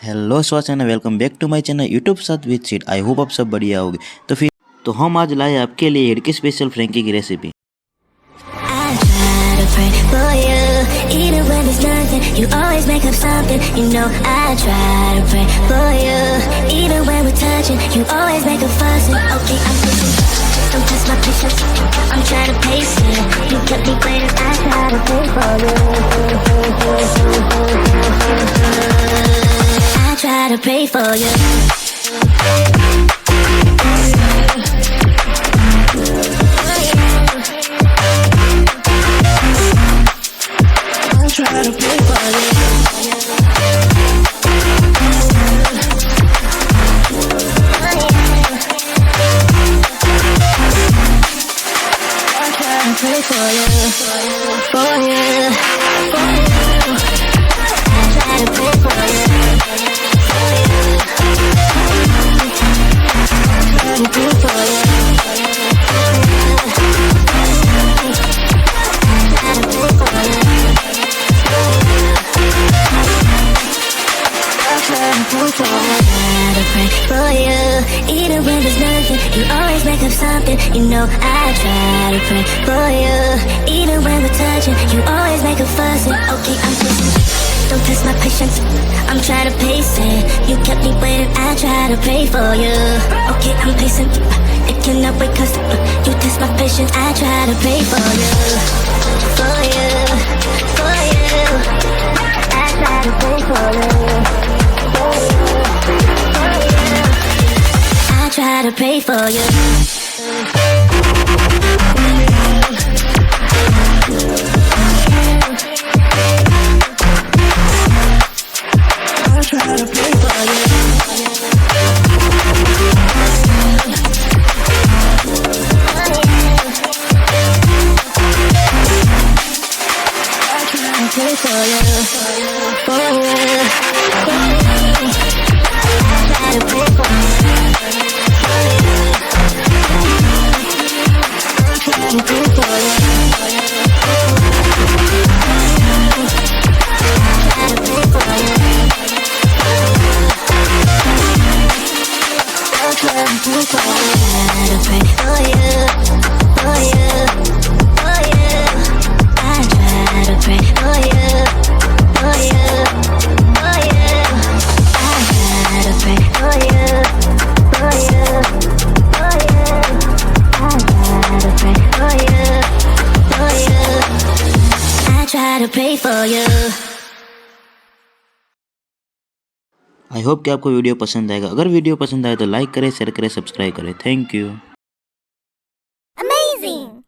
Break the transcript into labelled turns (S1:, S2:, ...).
S1: Hello स्वाचना, welcome back to my channel YouTube साथ with सीट। आई होप आप सब बढ़िया होगे। तो हम आज लाए आपके लिए हेडकी स्पेशल फ्रैंकी की recipe.
S2: Try to pray for you. I try to pray for you. I try to pray for you, for you, for you. I try to pray for you. For you, even when there's nothing, you always make up something. You know I try to pray for you, even when we're touching, you always make a fuss. Okay, I'm pushing, don't test my patience. I'm trying to pace it. You kept me waiting. I try to pray for you. Okay, I'm pacing. It cannot wait 'cause you test my patience. I try to pray for you, for you, for you. I try to pray for you. I try to pray for you. I try to pray for you. I try to pray for you. For you. For you. I try to pray for you. To pray for you.
S1: I hope कि आपको video पसंद आएगा। अगर video पसंद आए तो like करें, share करें, सब्सक्राइब करें। Thank you.
S2: Amazing!